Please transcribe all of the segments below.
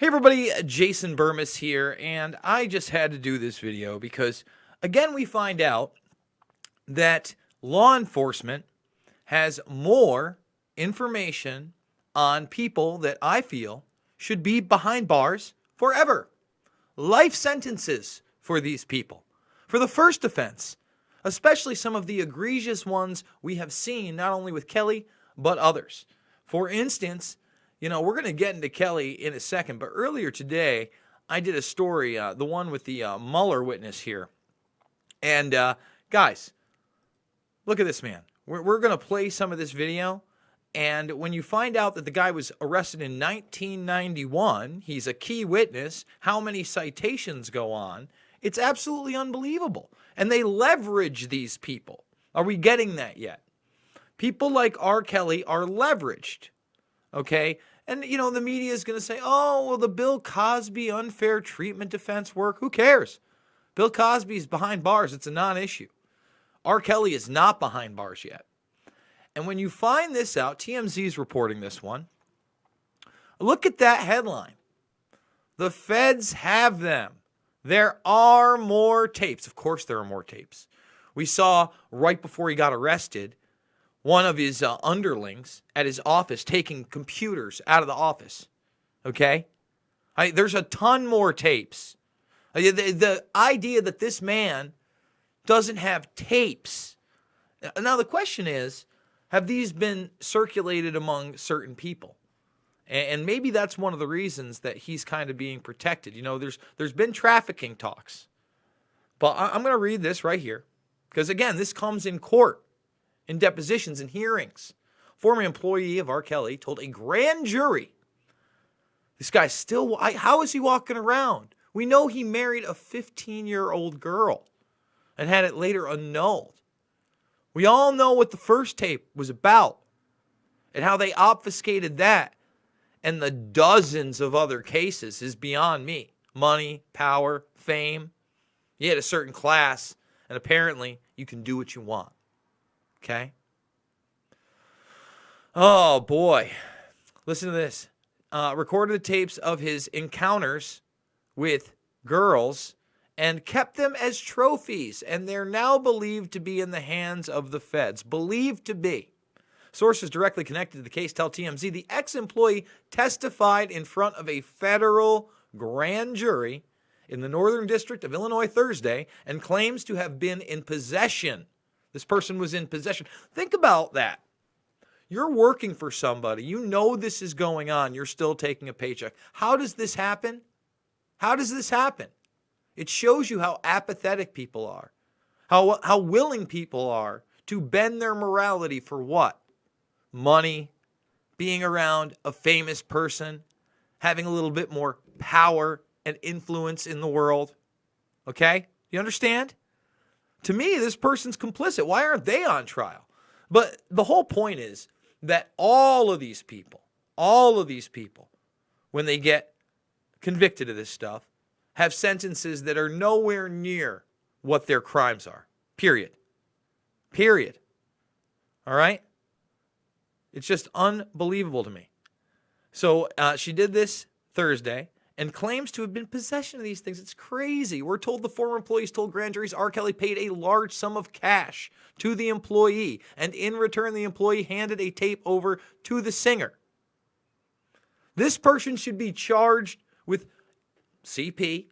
Hey everybody, Jason Burmis here, and I just had to do this video because, again, we find out that law enforcement has more information on people that I feel should be behind bars forever. Life sentences for these people. For the first offense, especially some of the egregious ones we have seen, not only with Kelly, but others. For instance, we're going to get into Kelly in a second, but earlier today, I did a story, the one with the Mueller witness here. And guys, look at this man. We're going to play some of this video. And when you find out that the guy was arrested in 1991, he's a key witness, how many citations go on, it's absolutely unbelievable. And they leverage these people. Are we getting that yet? People like R. Kelly are leveraged. Okay? And, the media is going to say, oh, well, the Bill Cosby unfair treatment defense work. Who cares? Bill Cosby's behind bars. It's a non-issue. R. Kelly is not behind bars yet. And when you find this out, TMZ is reporting this one. Look at that headline. The feds have them. There are more tapes. Of course there are more tapes. We saw right before he got arrested, one of his underlings at his office taking computers out of the office. Okay? There's a ton more tapes. The idea that this man doesn't have tapes. Now the question is, have these been circulated among certain people? And maybe that's one of the reasons that he's kind of being protected. There's been trafficking talks. But I'm going to read this right here. Because again, this comes in court. In depositions and hearings. Former employee of R. Kelly told a grand jury, this guy's still, how is he walking around? We know he married a 15-year-old girl and had it later annulled. We all know what the first tape was about and how they obfuscated that. And the dozens of other cases is beyond me. Money, power, fame. You had a certain class, and apparently you can do what you want. Okay? Oh, boy. Listen to this. Recorded the tapes of his encounters with girls and kept them as trophies, and they're now believed to be in the hands of the feds. Believed to be. Sources directly connected to the case tell TMZ the ex-employee testified in front of a federal grand jury in the Northern District of Illinois Thursday and claims to have been in possession. This person was in possession. Think about that. You're working for somebody. You know this is going on. You're still taking a paycheck. How does this happen? How does this happen? It shows you how apathetic people are. How willing people are to bend their morality for what? Money, being around a famous person, having a little bit more power and influence in the world. Okay? You understand? To me, this person's complicit. Why aren't they on trial? But the whole point is that all of these people, when they get convicted of this stuff, have sentences that are nowhere near what their crimes are. Period. All right? It's just unbelievable to me. So she did this Thursday and claims to have been in possession of these things. It's crazy. We're told the former employees told grand juries R. Kelly paid a large sum of cash to the employee, and in return, the employee handed a tape over to the singer. This person should be charged with CP,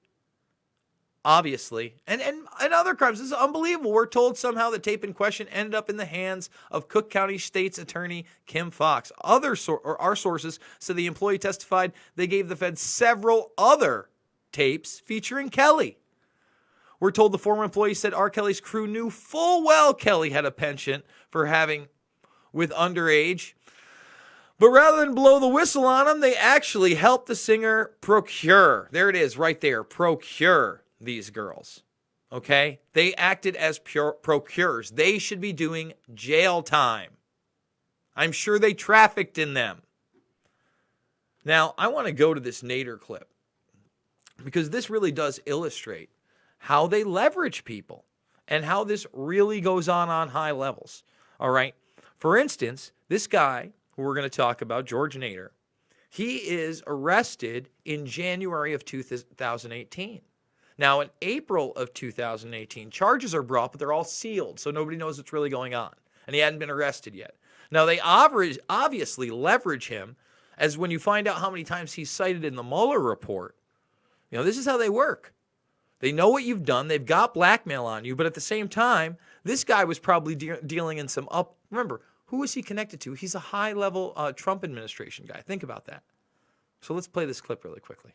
obviously, and other crimes. This is unbelievable. We're told somehow the tape in question ended up in the hands of Cook County State's Attorney Kim Fox. Our sources said the employee testified they gave the feds several other tapes featuring Kelly. We're told the former employee said R. Kelly's crew knew full well Kelly had a penchant for having with underage. But rather than blow the whistle on him, they actually helped the singer procure. There it is right there. Procure these girls. Okay? They acted as procurers. They should be doing jail time. I'm sure they trafficked in them. Now, I want to go to this Nader clip because this really does illustrate how they leverage people and how this really goes on high levels. All right? For instance, this guy who we're going to talk about, George Nader, He is arrested in January of 2018. Now, in April of 2018, charges are brought, but they're all sealed, so nobody knows what's really going on. And he hadn't been arrested yet. Now, they obviously leverage him, as when you find out how many times he's cited in the Mueller report. This is how they work. They know what you've done. They've got blackmail on you. But at the same time, this guy was probably dealing in some Remember, who is he connected to? He's a high-level Trump administration guy. Think about that. So let's play this clip really quickly.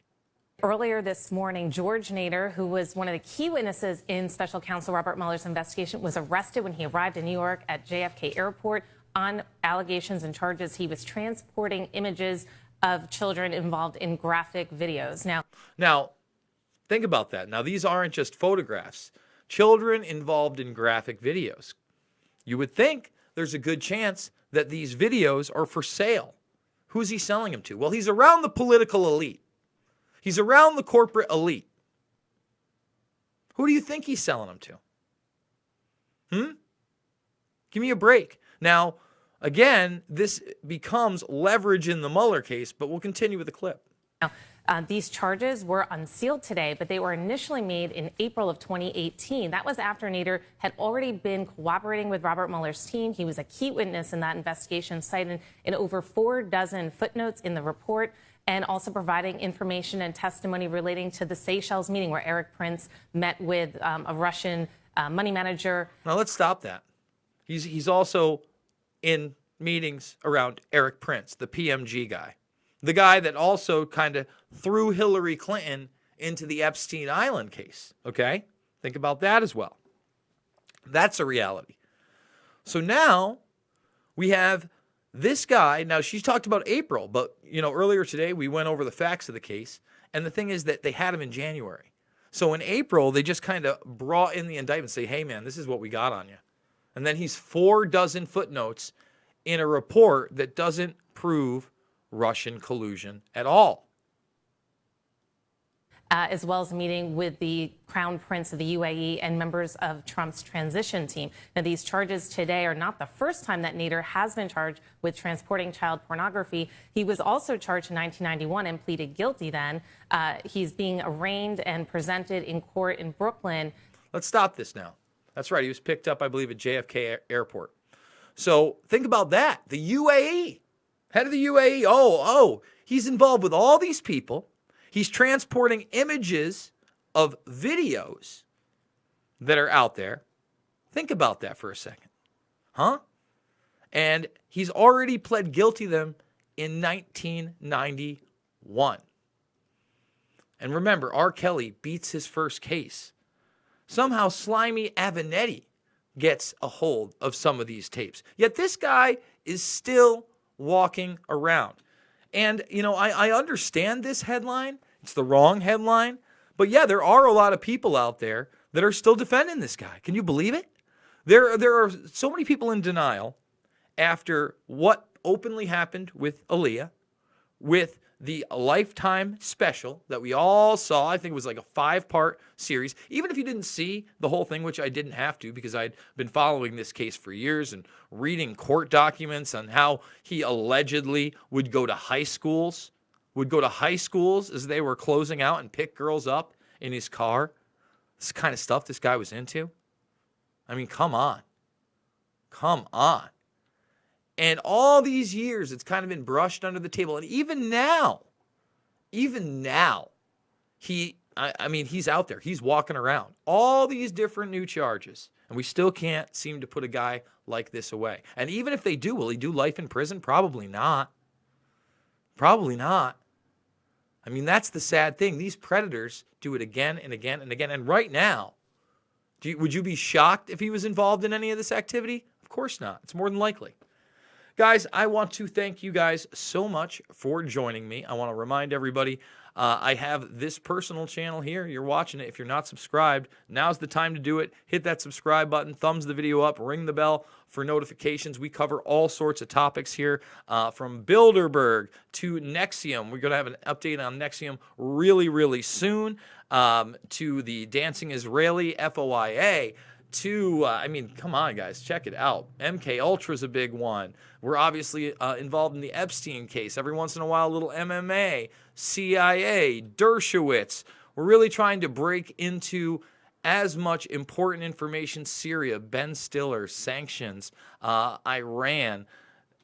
Earlier this morning, George Nader, who was one of the key witnesses in Special Counsel Robert Mueller's investigation, was arrested when he arrived in New York at JFK Airport on allegations and charges he was transporting images of children involved in graphic videos. Now, think about that. Now, these aren't just photographs. Children involved in graphic videos. You would think there's a good chance that these videos are for sale. Who's he selling them to? Well, he's around the political elite. He's around the corporate elite. Who do you think he's selling them to? Give me a break. Now, again, this becomes leverage in the Mueller case, but we'll continue with the clip. These charges were unsealed today, but they were initially made in April of 2018. That was after Nader had already been cooperating with Robert Mueller's team. He was a key witness in that investigation, cited in over 4 dozen footnotes in the report, and also providing information and testimony relating to the Seychelles meeting where Eric Prince met with a Russian money manager. Now, let's stop that. He's also in meetings around Eric Prince, the PMG guy. The guy that also kind of threw Hillary Clinton into the Epstein Island case, okay? Think about that as well. That's a reality. So now we have this guy. Now, she's talked about April, but, earlier today we went over the facts of the case, and the thing is that they had him in January. So in April, they just kind of brought in the indictment and say, hey, man, this is what we got on you. And then he's 4 dozen footnotes in a report that doesn't prove Russian collusion at all. As well as a meeting with the Crown Prince of the UAE and members of Trump's transition team. Now, these charges today are not the first time that Nader has been charged with transporting child pornography. He was also charged in 1991 and pleaded guilty then. He's being arraigned and presented in court in Brooklyn. Let's stop this now. That's right. He was picked up, I believe, at JFK Airport. So think about that. The UAE. Head of the UAE, he's involved with all these people. He's transporting images of videos that are out there. Think about that for a second. And he's already pled guilty to them in 1991. And remember, R. Kelly beats his first case. Somehow Slimy Avenatti gets a hold of some of these tapes. Yet this guy is still walking around. And, I understand this headline. It's the wrong headline. But yeah, there are a lot of people out there that are still defending this guy. Can you believe it? There are so many people in denial after what openly happened with Aaliyah, with the Lifetime special that we all saw. I think it was like a 5-part series. Even if you didn't see the whole thing, which I didn't have to because I'd been following this case for years and reading court documents on how he allegedly would go to high schools as they were closing out and pick girls up in his car. This kind of stuff this guy was into. I mean, come on. And all these years, it's kind of been brushed under the table. And even now, he's out there. He's walking around. All these different new charges. And we still can't seem to put a guy like this away. And even if they do, will he do life in prison? Probably not. I mean, that's the sad thing. These predators do it again and again and again. And right now, would you be shocked if he was involved in any of this activity? Of course not. It's more than likely. Guys, I want to thank you guys so much for joining me. I want to remind everybody, I have this personal channel here. You're watching it. If you're not subscribed, now's the time to do it. Hit that subscribe button, thumbs the video up, ring the bell for notifications. We cover all sorts of topics here, from Bilderberg to Nexium. We're going to have an update on Nexium really, really soon, to the Dancing Israeli, FOIA, to, I mean, come on, guys, check it out. MK Ultra is a big one. We're obviously involved in the Epstein case. Every once in a while, a little MMA, CIA, Dershowitz. We're really trying to break into as much important information: Syria, Ben Stiller, sanctions, Iran.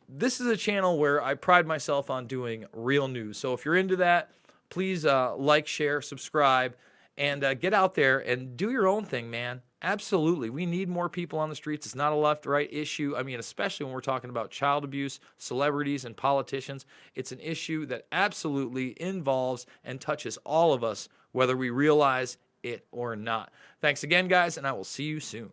This is a channel where I pride myself on doing real news. So if you're into that, please like, share, subscribe, and get out there and do your own thing, man. Absolutely. We need more people on the streets. It's not a left-right issue. I mean, especially when we're talking about child abuse, celebrities, and politicians. It's an issue that absolutely involves and touches all of us, whether we realize it or not. Thanks again, guys, and I will see you soon.